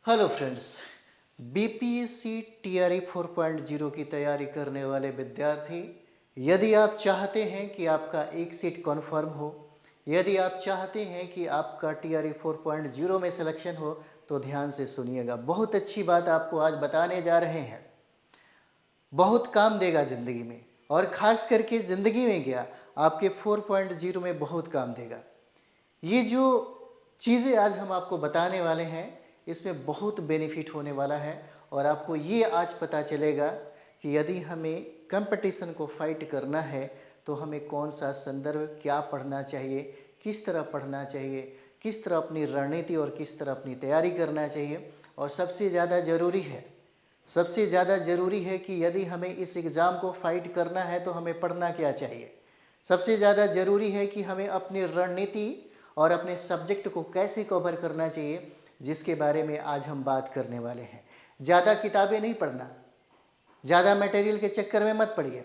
Hello friends, BPSC TRE 4.0 की तैयारी करने वाले विद्यार्थी, यदि आप चाहते हैं कि आपका एक सीट कन्फर्म हो, यदि आप चाहते हैं कि आपका टीआरई 4.0 में सिलेक्शन हो, तो ध्यान से सुनिएगा। बहुत अच्छी बात आपको आज बताने जा रहे हैं, बहुत काम देगा ज़िंदगी में, और ख़ास करके ज़िंदगी में क्या, आपके 4.0 में बहुत काम देगा। ये जो चीज़ें आज हम आपको बताने वाले हैं, इसमें बहुत बेनिफिट होने वाला है। और आपको ये आज पता चलेगा कि यदि हमें कंपटीशन को फाइट करना है तो हमें कौन सा संदर्भ, क्या पढ़ना चाहिए, किस तरह पढ़ना चाहिए, किस तरह अपनी रणनीति और किस तरह अपनी तैयारी करना चाहिए। और सबसे ज़्यादा ज़रूरी है कि यदि हमें इस एग्ज़ाम को फाइट करना है तो हमें पढ़ना क्या चाहिए। सबसे ज़्यादा ज़रूरी है कि हमें अपनी रणनीति और अपने सब्जेक्ट को कैसे कवर करना चाहिए, जिसके बारे में आज हम बात करने वाले हैं। ज़्यादा किताबें नहीं पढ़ना, ज़्यादा मटेरियल के चक्कर में मत पड़िए।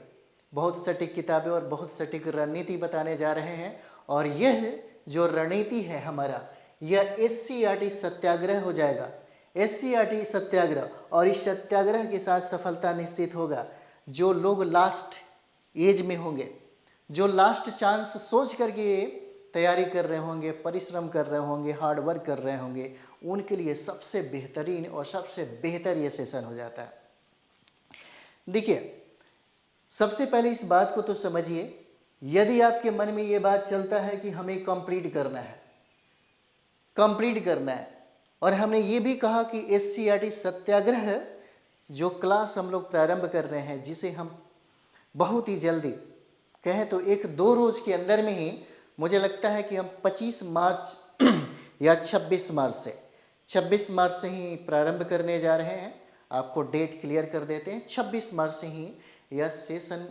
बहुत सटीक किताबें और बहुत सटीक रणनीति बताने जा रहे हैं। और यह जो रणनीति है हमारा, यह SCERT सत्याग्रह हो जाएगा। SCERT सत्याग्रह, और इस सत्याग्रह के साथ सफलता निश्चित होगा। जो लोग लास्ट एज में होंगे, जो लास्ट चांस सोच करके तैयारी कर रहे होंगे, परिश्रम कर रहे होंगे, हार्ड वर्क कर रहे होंगे, उनके लिए सबसे बेहतरीन और सबसे बेहतर ये सेशन हो जाता है। देखिए, सबसे पहले इस बात को तो समझिए, यदि आपके मन में ये बात चलता है कि हमें कंप्लीट करना है, और हमने ये भी कहा कि SCERT सत्याग्रह जो क्लास हम लोग प्रारंभ कर रहे हैं, जिसे हम बहुत ही जल्दी, कहें तो 1-2 रोज़ के अंदर में ही, मुझे लगता है कि हम 25 मार्च या 26 मार्च से ही प्रारंभ करने जा रहे हैं। आपको डेट क्लियर कर देते हैं, 26 मार्च से ही यह सेशन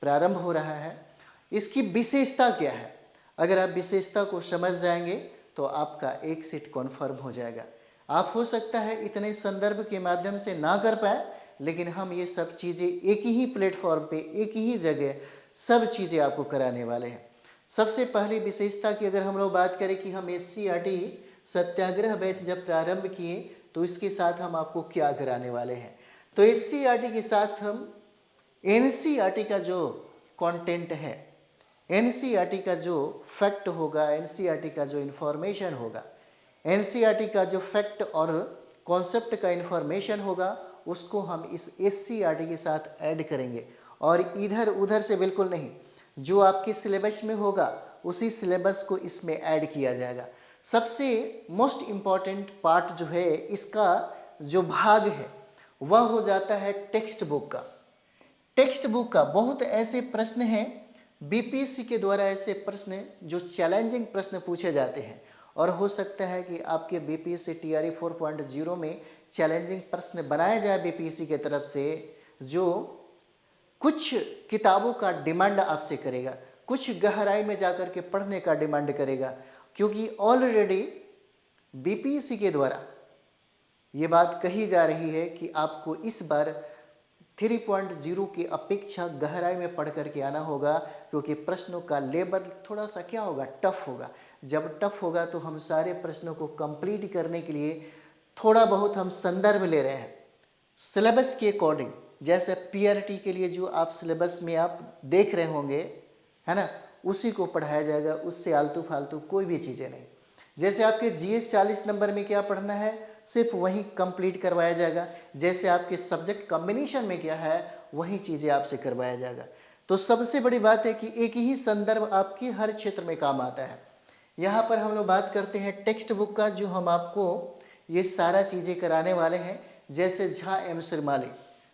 प्रारंभ हो रहा है। इसकी विशेषता क्या है, अगर आप विशेषता को समझ जाएंगे तो आपका एक सीट कन्फर्म हो जाएगा। आप हो सकता है इतने संदर्भ के माध्यम से ना कर पाए, लेकिन हम ये सब चीज़ें एक ही प्लेटफॉर्म पे, एक ही जगह सब चीज़ें आपको कराने वाले हैं। सबसे पहली विशेषता की अगर हम लोग बात करें कि हम SCERT सत्याग्रह बैच जब प्रारंभ किए तो इसके साथ हम आपको क्या कराने वाले हैं। तो SCERT के साथ हम NCERT का जो कंटेंट है, NCERT का जो फैक्ट होगा, NCERT का जो इन्फॉर्मेशन होगा, NCERT का जो फैक्ट और कॉन्सेप्ट का इन्फॉर्मेशन होगा, उसको हम इस SCERT के साथ ऐड करेंगे। और इधर उधर से बिल्कुल नहीं, जो आपके सिलेबस में होगा उसी सिलेबस को इसमें ऐड किया जाएगा। सबसे मोस्ट इम्पॉर्टेंट पार्ट जो है, इसका जो भाग है, वह हो जाता है टेक्स्ट बुक का। बहुत ऐसे प्रश्न हैं BPSC के द्वारा, ऐसे प्रश्न जो चैलेंजिंग प्रश्न पूछे जाते हैं, और हो सकता है कि आपके BPSC TRE 4.0 में चैलेंजिंग प्रश्न बनाया जाए BPSC के तरफ से, जो कुछ किताबों का डिमांड आपसे करेगा, कुछ गहराई में जाकर के पढ़ने का डिमांड करेगा। क्योंकि ऑलरेडी BPSC के द्वारा ये बात कही जा रही है कि आपको इस बार 3.0 की अपेक्षा गहराई में पढ़ करके आना होगा, क्योंकि प्रश्नों का लेवल थोड़ा सा क्या होगा, टफ होगा। जब टफ होगा तो हम सारे प्रश्नों को कंप्लीट करने के लिए थोड़ा बहुत हम संदर्भ ले रहे हैं सिलेबस के अकॉर्डिंग। जैसे PRT के लिए जो आप सिलेबस में आप देख रहे होंगे, है ना, उसी को पढ़ाया जाएगा, उससे आलतू फालतू कोई भी चीज़ें नहीं। जैसे आपके GS 40 नंबर में क्या पढ़ना है, सिर्फ वही कंप्लीट करवाया जाएगा। जैसे आपके सब्जेक्ट कॉम्बिनेशन में क्या है, वही चीज़ें आपसे करवाया जाएगा। तो सबसे बड़ी बात है कि एक ही संदर्भ आपके हर क्षेत्र में काम आता है। यहाँ पर हम लोग बात करते हैं टेक्स्ट बुक का, जो हम आपको ये सारा चीज़ें कराने वाले हैं। जैसे झा एम श्रीमाली,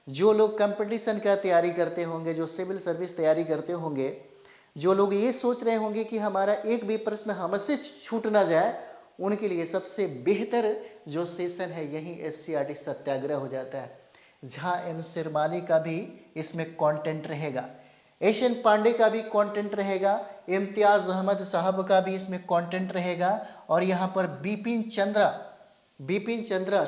जो लोग कंपटीशन का तैयारी करते होंगे, जो सिविल सर्विस तैयारी करते होंगे, जो लोग ये सोच रहे होंगे कि हमारा एक भी प्रश्न हमसे छूट ना जाए, उनके लिए सबसे बेहतर जो सेशन है यही SCERT सत्याग्रह हो जाता है। झा एम श्रीमाली का भी इसमें कंटेंट रहेगा, एशियन पांडे का भी कंटेंट रहेगा, इम्तियाज अहमद साहब का भी इसमें कंटेंट रहेगा। और यहाँ पर बिपिन चंद्रा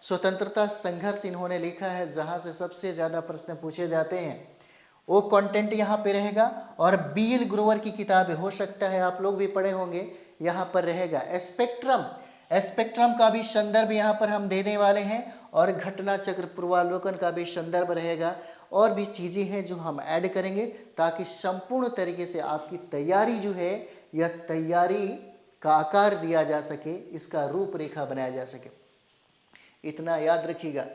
स्वतंत्रता संघर्ष इन्होंने लिखा है, जहाँ से सबसे ज़्यादा प्रश्न पूछे जाते हैं, वो कंटेंट यहाँ पे रहेगा। और BL ग्रोवर की किताबें, हो सकता है आप लोग भी पढ़े होंगे, यहाँ पर रहेगा। स्पेक्ट्रम का भी संदर्भ यहाँ पर हम देने वाले हैं और घटना चक्र पूर्वावलोकन का भी संदर्भ रहेगा और भी चीज़ें हैं जो हम ऐड करेंगे ताकि संपूर्ण तरीके से आपकी तैयारी जो है यह तैयारी का आकार दिया जा सके, इसका रूपरेखा बनाया जा सके। इतना याद रखिएगा,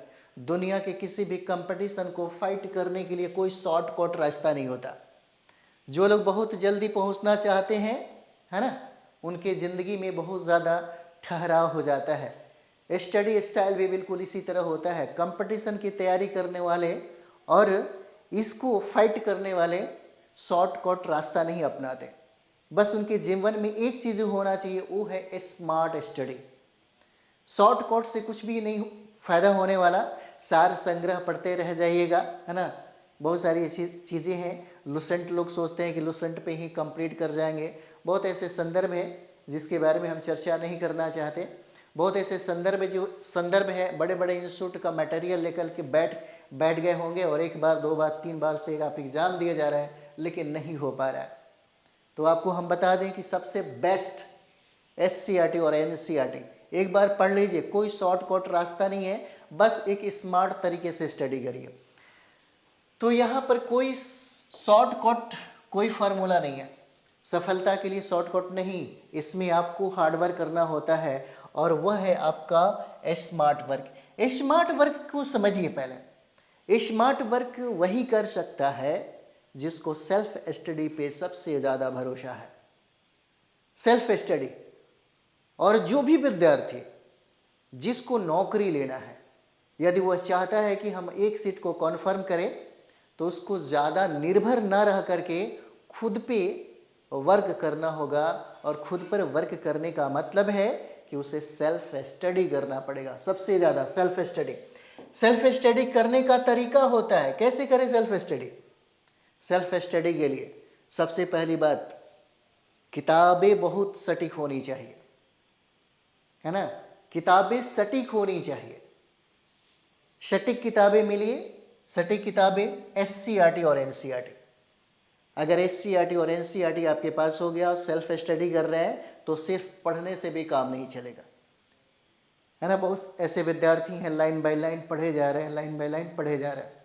दुनिया के किसी भी कंपटीशन को फाइट करने के लिए कोई शॉर्टकट रास्ता नहीं होता। जो लोग बहुत जल्दी पहुंचना चाहते हैं, है ना, उनके ज़िंदगी में बहुत ज़्यादा ठहराव हो जाता है। स्टडी स्टाइल भी बिल्कुल इसी तरह होता है। कंपटीशन की तैयारी करने वाले और इसको फाइट करने वाले शॉर्टकट रास्ता नहीं अपनाते। बस उनके जीवन में एक चीज़ होना चाहिए, वो है स्मार्ट स्टडी। शॉर्टकट से कुछ भी नहीं फ़ायदा होने वाला। सार संग्रह पढ़ते रह जाइएगा, है ना। बहुत सारी ऐसी चीज़ें हैं, लुसेंट लोग सोचते हैं कि लुसेंट पे ही कंप्लीट कर जाएंगे। बहुत ऐसे संदर्भ हैं जिसके बारे में हम चर्चा नहीं करना चाहते। बहुत ऐसे संदर्भ है बड़े बड़े इंस्टीट्यूट का मटेरियल लेकर के बैठ गए होंगे और एक बार, दो बार, तीन बार से आप एग्ज़ाम दिए जा रहे हैं लेकिन नहीं हो पा रहा है। तो आपको हम बता दें कि सबसे बेस्ट SCERT और NCERT एक बार पढ़ लीजिए। कोई शॉर्टकट रास्ता नहीं है, बस एक स्मार्ट तरीके से स्टडी करिए। तो यहाँ पर कोई शॉर्टकट, कोई फार्मूला नहीं है सफलता के लिए। शॉर्टकट नहीं, इसमें आपको हार्डवर्क करना होता है और वह है आपका स्मार्ट वर्क। स्मार्ट वर्क को समझिए पहले। स्मार्ट वर्क वही कर सकता है जिसको सेल्फ स्टडी पे सबसे ज़्यादा भरोसा है। Self study. और जो भी विद्यार्थी जिसको नौकरी लेना है, यदि वह चाहता है कि हम एक सीट को कॉन्फर्म करें, तो उसको ज़्यादा निर्भर न रह करके खुद पे वर्क करना होगा। और खुद पर वर्क करने का मतलब है कि उसे सेल्फ स्टडी करना पड़ेगा। सबसे ज़्यादा सेल्फ स्टडी। सेल्फ स्टडी करने का तरीका होता है, कैसे करें सेल्फ स्टडी? सेल्फ स्टडी के लिए सबसे पहली बात, किताबें बहुत सटीक होनी चाहिए, है ना। किताबें सटीक होनी चाहिए। सटीक किताबें मिलिए, सटीक किताबें SCERT और NCERT। अगर SCERT और NCERT आपके पास हो गया और सेल्फ स्टडी कर रहे हैं तो सिर्फ पढ़ने से भी काम नहीं चलेगा, है ना। बहुत ऐसे विद्यार्थी हैं लाइन बाय लाइन पढ़े जा रहे हैं, लाइन बाय लाइन पढ़े जा रहे हैं।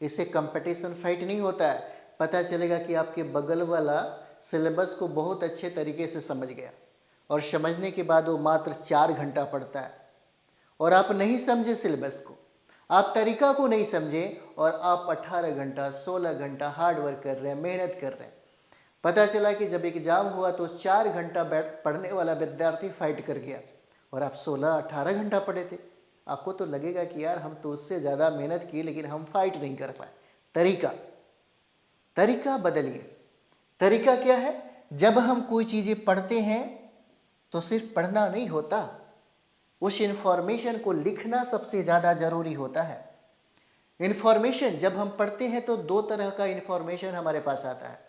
इससे कंपटीशन फाइट नहीं होता है। पता चलेगा कि आपके बगल वाला सिलेबस को बहुत अच्छे तरीके से समझ गया और समझने के बाद वो मात्र 4 घंटा पढ़ता है और आप नहीं समझे सिलेबस को, आप तरीका को नहीं समझे और आप 18 घंटा 16 घंटा हार्ड वर्क कर रहे हैं, मेहनत कर रहे हैं। पता चला कि जब एग्ज़ाम हुआ तो 4 घंटा पढ़ने वाला विद्यार्थी फाइट कर गया और आप 16-18 घंटा पढ़े थे। आपको तो लगेगा कि यार हम तो उससे ज़्यादा मेहनत की लेकिन हम फाइट नहीं कर पाए। तरीका बदलिए। तरीका क्या है? जब हम कोई चीज़ें पढ़ते हैं तो सिर्फ पढ़ना नहीं होता, उस इन्फॉर्मेशन को लिखना सबसे ज़्यादा ज़रूरी होता है। इन्फॉर्मेशन जब हम पढ़ते हैं तो 2 तरह का इन्फॉर्मेशन हमारे पास आता है।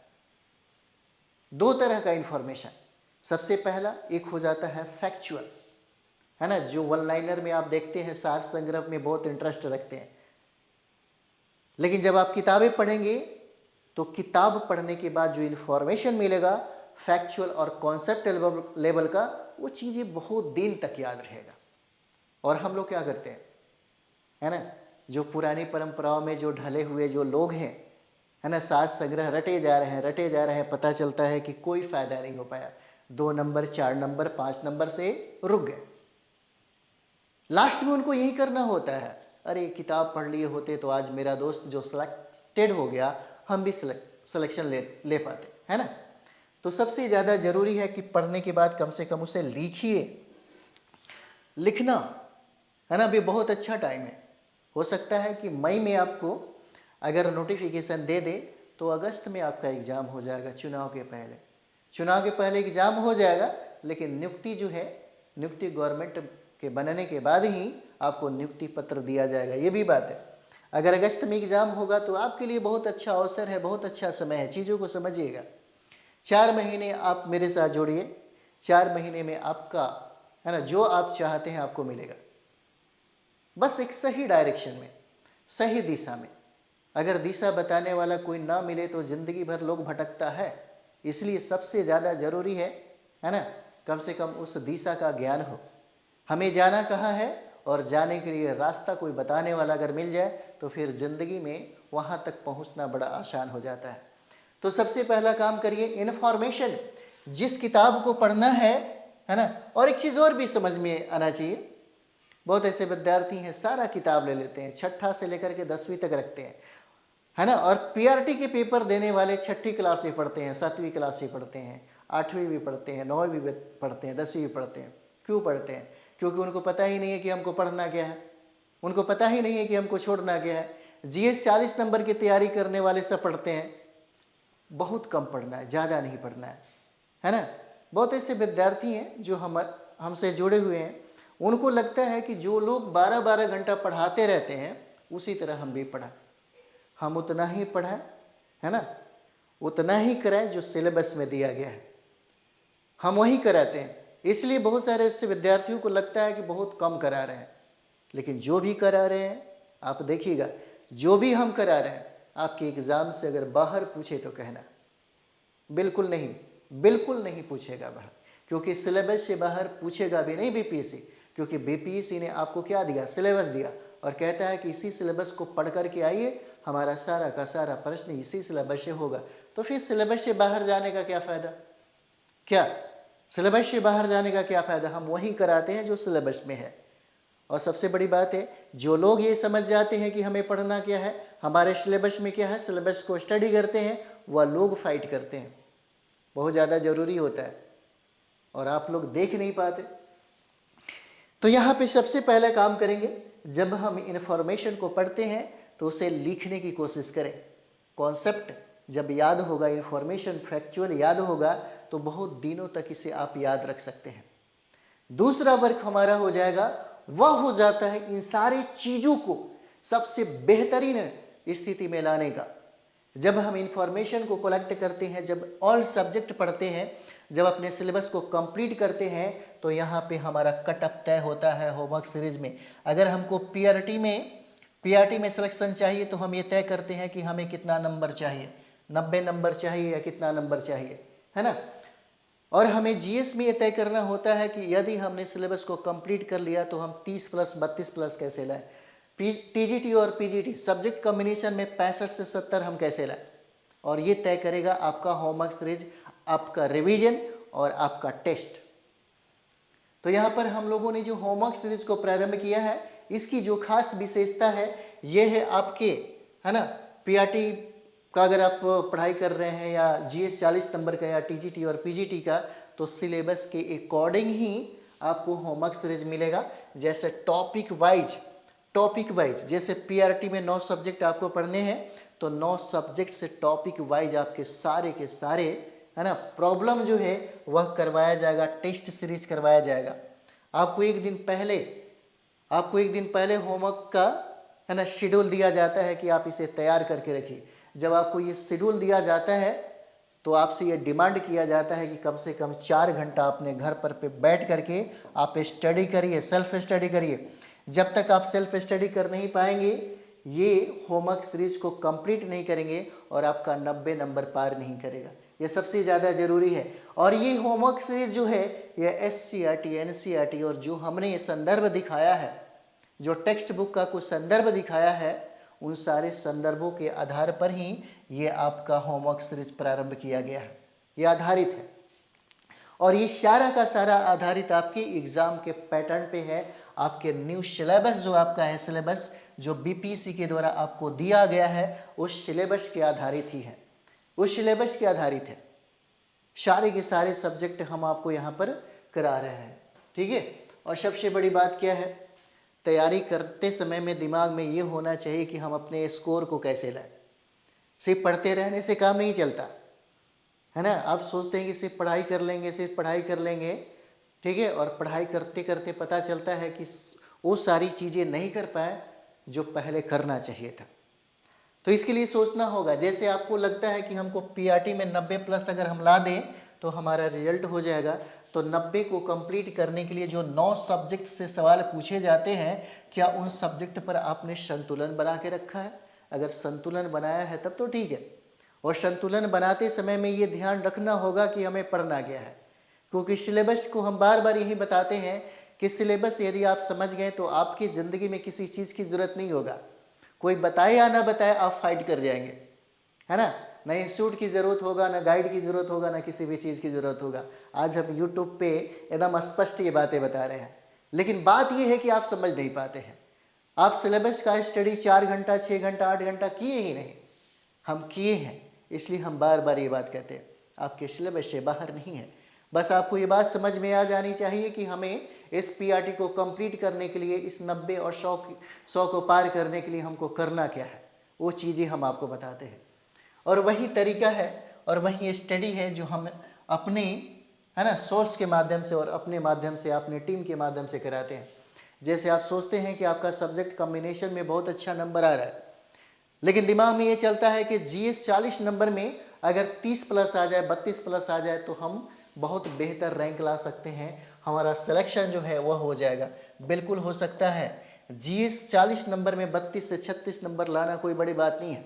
2 तरह का इन्फॉर्मेशन। सबसे पहला एक हो जाता है फैक्चुअल, है ना, जो वन लाइनर में आप देखते हैं, सार संग्रह में बहुत इंटरेस्ट रखते हैं। लेकिन जब आप किताबें पढ़ेंगे तो किताब पढ़ने के बाद जो इन्फॉर्मेशन मिलेगा फैक्चुअल और कॉन्सेप्ट लेवल का, वो चीज़ें बहुत दिन तक याद रहेगा। और हम लोग क्या करते हैं, है ना, जो पुरानी परंपराओं में जो ढले हुए जो लोग हैं, है ना, सार संग्रह रटे जा रहे हैं, पता चलता है कि कोई फ़ायदा नहीं हो पाया। 2 नंबर 4 नंबर 5 नंबर से रुक गए। लास्ट में उनको यही करना होता है, अरे किताब पढ़ लिए होते तो आज मेरा दोस्त जो सिलेक्टेड हो गया, हम भी सिलेक्शन ले पाते, है ना। तो सबसे ज़्यादा ज़रूरी है कि पढ़ने के बाद कम से कम उसे लिखिए। लिखना, है ना, भी बहुत अच्छा टाइम है। हो सकता है कि मई में आपको अगर नोटिफिकेशन दे दे तो अगस्त में आपका एग्ज़ाम हो जाएगा। चुनाव के पहले एग्ज़ाम हो जाएगा, लेकिन नियुक्ति जो है, नियुक्ति गवर्नमेंट के बनने के बाद ही आपको नियुक्ति पत्र दिया जाएगा। ये भी बात है। अगर अगस्त में एग्ज़ाम होगा तो आपके लिए बहुत अच्छा अवसर है, बहुत अच्छा समय है। चीज़ों को समझिएगा। 4 महीने आप मेरे साथ जोड़िए। 4 महीने में आपका, है ना, जो आप चाहते हैं आपको मिलेगा। बस एक सही डायरेक्शन में, सही दिशा में। अगर दिशा बताने वाला कोई ना मिले तो ज़िंदगी भर लोग भटकता है। इसलिए सबसे ज़्यादा ज़रूरी है ना, कम से कम उस दिशा का ज्ञान हो। हमें जाना कहाँ है और जाने के लिए रास्ता कोई बताने वाला अगर मिल जाए तो फिर ज़िंदगी में वहाँ तक पहुँचना बड़ा आसान हो जाता है। तो सबसे पहला काम करिए, इन्फॉर्मेशन जिस किताब को पढ़ना है ना। और एक चीज़ और भी समझ में आना चाहिए, बहुत ऐसे विद्यार्थी हैं सारा किताब ले लेते हैं, छठा से लेकर के 10वीं तक रखते हैं, है ना। और पीआरटी के पेपर देने वाले छठी क्लास भी पढ़ते हैं, 7वीं क्लास भी पढ़ते हैं, 8वीं भी पढ़ते हैं, 9वीं भी पढ़ते हैं, 10वीं भी पढ़ते हैं। क्यों पढ़ते हैं? क्योंकि उनको पता ही नहीं है कि हमको पढ़ना क्या है, उनको पता ही नहीं है कि हमको छोड़ना क्या है। जीएस 40 नंबर की तैयारी करने वाले सब पढ़ते हैं, बहुत कम पढ़ना है, ज़्यादा नहीं पढ़ना है ना। बहुत ऐसे विद्यार्थी हैं जो हमसे जुड़े हुए हैं, उनको लगता है कि जो लोग 12-12 घंटा पढ़ाते रहते हैं उसी तरह हम भी पढ़ा, हम उतना ही पढ़ाएं, है ना, उतना ही कराएं जो सिलेबस में दिया गया है, हम वही कराते हैं। इसलिए बहुत सारे ऐसे विद्यार्थियों को लगता है कि बहुत कम करा रहे हैं, लेकिन जो भी करा रहे हैं आप देखिएगा, जो भी हम करा रहे हैं आपके एग्ज़ाम से अगर बाहर पूछे तो कहना, बिल्कुल नहीं, बिल्कुल नहीं पूछेगा बाहर, क्योंकि सिलेबस से बाहर पूछेगा भी नहीं बीपीएससी। क्योंकि बीपीएससी ने आपको क्या दिया? सिलेबस दिया, और कहता है कि इसी सिलेबस को पढ़ करके आइए, हमारा सारा का सारा प्रश्न इसी सिलेबस से होगा। तो फिर सिलेबस से बाहर जाने का क्या फ़ायदा? क्या सिलेबस से बाहर जाने का क्या फ़ायदा? हम वही कराते हैं जो सिलेबस में है। और सबसे बड़ी बात है, जो लोग ये समझ जाते हैं कि हमें पढ़ना क्या है, हमारे सिलेबस में क्या है, सिलेबस को स्टडी करते हैं, वह लोग फाइट करते हैं, बहुत ज़्यादा ज़रूरी होता है और आप लोग देख नहीं पाते। तो यहाँ पे सबसे पहला काम करेंगे, जब हम इन्फॉर्मेशन को पढ़ते हैं तो उसे लिखने की कोशिश करें। कॉन्सेप्ट जब याद होगा, इन्फॉर्मेशन फैक्चुअल याद होगा, तो बहुत दिनों तक इसे आप याद रख सकते हैं। दूसरा वर्क हमारा हो जाएगा, वह हो जाता है इन सारी चीज़ों को सबसे बेहतरीन स्थिति में लाने का। जब हम इंफॉर्मेशन को कलेक्ट करते हैं, जब ऑल सब्जेक्ट पढ़ते हैं, जब अपने सिलेबस को कंप्लीट करते हैं, तो यहाँ पे हमारा कट ऑफ तय होता है होमवर्क सीरीज में। अगर हमको पीआरटी में सिलेक्शन चाहिए तो हम ये तय करते हैं कि हमें कितना नंबर चाहिए, 90 नंबर चाहिए या कितना नंबर चाहिए, है ना। और हमें जीएस में ये तय करना होता है कि यदि हमने सिलेबस को कंप्लीट कर लिया तो हम 30 प्लस 32 प्लस कैसे लाएं। टीजीटी और पीजीटी सब्जेक्ट कॉम्बिनेशन में 65 से 70 हम कैसे लाएं, और ये तय करेगा आपका होमवर्क सीरीज, आपका रिवीजन और आपका टेस्ट। तो यहाँ पर हम लोगों ने जो होमवर्क सीरीज को प्रारंभ किया है, इसकी जो खास विशेषता है ये है आपके, है ना, पीआरटी का अगर आप पढ़ाई कर रहे हैं या जीएस 40 नंबर का या टीजीटी और पीजीटी का, तो सिलेबस के अकॉर्डिंग ही आपको होमवर्क सीरीज मिलेगा। जैसे टॉपिक वाइज जैसे पीआरटी में 9 सब्जेक्ट आपको पढ़ने हैं, तो 9 सब्जेक्ट से टॉपिक वाइज आपके सारे के सारे, है ना, प्रॉब्लम जो है वह करवाया जाएगा, टेस्ट सीरीज करवाया जाएगा। आपको एक दिन पहले होमवर्क का, है ना, शेड्यूल दिया जाता है कि आप इसे तैयार करके रखिए। जब आपको ये शेड्यूल दिया जाता है तो आपसे ये डिमांड किया जाता है कि कम से कम 4 घंटा अपने घर पर पे बैठ करके आप स्टडी करिए, सेल्फ स्टडी करिए। जब तक आप सेल्फ स्टडी कर नहीं पाएंगे, ये होमवर्क सीरीज को कंप्लीट नहीं करेंगे और आपका 90 नंबर पार नहीं करेगा। ये सबसे ज़्यादा ज़रूरी है। और ये होमवर्क सीरीज जो है, ये एससीईआरटी, एनसीईआरटी और जो हमने ये संदर्भ दिखाया है, जो टेक्स्ट बुक का कुछ संदर्भ दिखाया है, उन सारे संदर्भों के आधार पर ही ये आपका होमवर्क सीरीज प्रारंभ किया गया है, ये आधारित है। और ये सारा का सारा आधारित आपके एग्ज़ाम के पैटर्न पे है। आपके न्यू सिलेबस जो आपका है, सिलेबस जो बीपीएससी के द्वारा आपको दिया गया है, उस सिलेबस के आधारित ही है, उस सिलेबस के आधारित है। सारे के सारे सब्जेक्ट हम आपको यहाँ पर करा रहे हैं, ठीक है। और सबसे बड़ी बात क्या है, तैयारी करते समय में दिमाग में ये होना चाहिए कि हम अपने स्कोर को कैसे लाएं। सिर्फ पढ़ते रहने से काम नहीं चलता, है ना। आप सोचते हैं कि सिर्फ पढ़ाई कर लेंगे, ठीक है, और पढ़ाई करते करते पता चलता है कि वो सारी चीज़ें नहीं कर पाए जो पहले करना चाहिए था। तो इसके लिए सोचना होगा। जैसे आपको लगता है कि हमको पीआरटी में 90 प्लस अगर हम ला दें तो हमारा रिजल्ट हो जाएगा, तो 90 को कंप्लीट करने के लिए जो 9 सब्जेक्ट से सवाल पूछे जाते हैं, क्या उन सब्जेक्ट पर आपने संतुलन बना के रखा है? अगर संतुलन बनाया है तब तो ठीक है। और संतुलन बनाते समय में ये ध्यान रखना होगा कि हमें पढ़ना क्या है। क्योंकि सिलेबस को हम बार बार यही बताते हैं कि सिलेबस यदि आप समझ गए तो आपकी ज़िंदगी में किसी चीज़ की ज़रूरत नहीं होगा। कोई बताए या ना बताए आप फाइट कर जाएंगे, है ना। ना इंस्टीट्यूट की ज़रूरत होगा, ना गाइड की ज़रूरत होगा, ना किसी भी चीज़ की ज़रूरत होगा। आज हम यूट्यूब पे एकदम स्पष्ट ये बातें बता रहे हैं, लेकिन बात ये है कि आप समझ नहीं पाते हैं। आप सिलेबस का स्टडी 4 घंटा 6 घंटा 8 घंटा किए ही नहीं, हम किए हैं। इसलिए हम बार बार ये बात कहते हैं, आपके सिलेबस से बाहर नहीं है। बस आपको ये बात समझ में आ जानी चाहिए कि हमें इस पीआरटी को कंप्लीट करने के लिए, इस 90 और 100 को पार करने के लिए हमको करना क्या है, वो चीज़ें हम आपको बताते हैं। और वही तरीका है और वही स्टडी है जो हम अपने, है ना, सोर्स के माध्यम से और अपने माध्यम से, अपने टीम के माध्यम से कराते हैं। जैसे आप सोचते हैं कि आपका सब्जेक्ट कॉम्बिनेशन में बहुत अच्छा नंबर आ रहा है, लेकिन दिमाग में ये चलता है कि जीएस 40 नंबर में अगर 30 प्लस आ जाए, 32 प्लस आ जाए तो हम बहुत बेहतर रैंक ला सकते हैं, हमारा सिलेक्शन जो है वह हो जाएगा। बिल्कुल हो सकता है। जीएस 40 नंबर में 32 से 36 नंबर लाना कोई बड़ी बात नहीं है।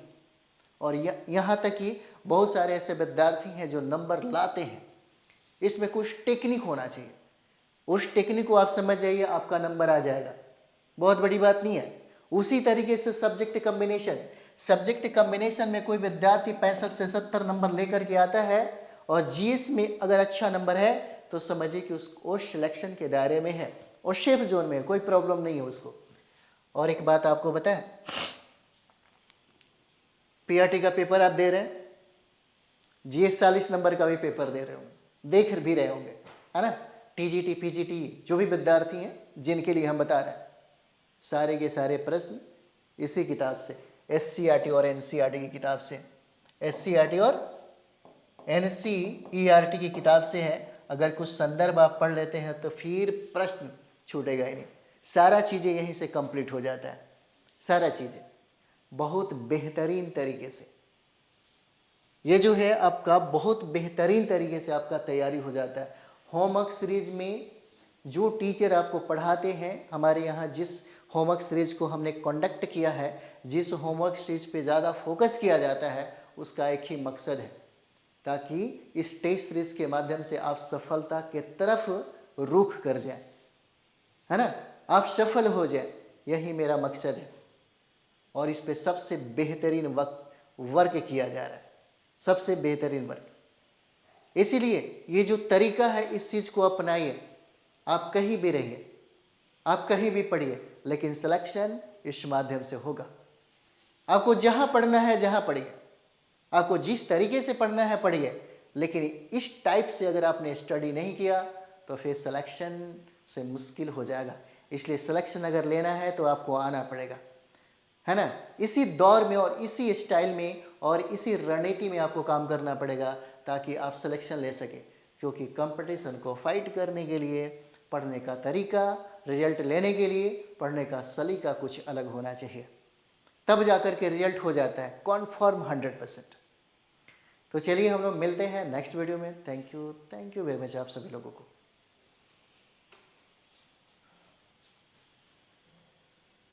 और यहाँ तक कि बहुत सारे ऐसे विद्यार्थी हैं जो नंबर लाते हैं। इसमें कुछ टेक्निक होना चाहिए, उस टेक्निक को आप समझ जाइए, आपका नंबर आ जाएगा, बहुत बड़ी बात नहीं है। उसी तरीके से सब्जेक्ट कम्बिनेशन में कोई विद्यार्थी 65 से 70 नंबर लेकर के आता है और जीएस में अगर अच्छा नंबर है तो समझिए कि उसको सिलेक्शन के दायरे में है और सेफ जोन में है, कोई प्रॉब्लम नहीं है उसको। और एक बात आपको बताएं, पीआरटी का पेपर आप दे रहे हैं, जीएस 40 नंबर का भी पेपर दे रहे होंगे, देख भी रहे होंगे, है ना। टीजीटी पीजीटी जो भी विद्यार्थी हैं जिनके लिए हम बता रहे हैं, सारे के सारे प्रश्न इसी किताब से, एससीईआरटी और एनसीईआरटी की किताब से, एससीईआरटी और एनसीईआरटी की किताब से है। अगर कुछ संदर्भ आप पढ़ लेते हैं तो फिर प्रश्न छूटेगा ही नहीं, सारा चीज़ें यहीं से कंप्लीट हो जाता है, सारा चीज़ें बहुत बेहतरीन तरीके से। ये जो है आपका बहुत बेहतरीन तरीके से आपका तैयारी हो जाता है। होमवर्क सीरीज में जो टीचर आपको पढ़ाते हैं, हमारे यहाँ जिस होमवर्क सीरीज को हमने कंडक्ट किया है, जिस होमवर्क सीरीज पे ज़्यादा फोकस किया जाता है, उसका एक ही मकसद है, ताकि इस टेस्ट सीरीज के माध्यम से आप सफलता के तरफ रुख कर जाएं, है ना, आप सफल हो जाएं, यही मेरा मकसद है। और इस पे सबसे बेहतरीन वर्क किया जा रहा है, सबसे बेहतरीन वर्क। इसीलिए ये जो तरीका है, इस चीज़ को अपनाइए। आप कहीं भी रहिए, आप कहीं भी पढ़िए, लेकिन सिलेक्शन इस माध्यम से होगा। आपको जहाँ पढ़ना है जहाँ पढ़िए, आपको जिस तरीके से पढ़ना है पढ़िए, लेकिन इस टाइप से अगर आपने स्टडी नहीं किया तो फिर सिलेक्शन से मुश्किल हो जाएगा। इसलिए सिलेक्शन अगर लेना है तो आपको आना पड़ेगा, है ना। इसी दौर में और इसी स्टाइल में और इसी रणनीति में आपको काम करना पड़ेगा ताकि आप सिलेक्शन ले सकें। क्योंकि कंपटीशन को फाइट करने के लिए पढ़ने का तरीका, रिजल्ट लेने के लिए पढ़ने का सलीका कुछ अलग होना चाहिए, तब जाकर के रिजल्ट हो जाता है कॉन्फर्म 100%। तो चलिए हम लोग मिलते हैं नेक्स्ट वीडियो में। थैंक यू वेरी मच आप सभी लोगों को।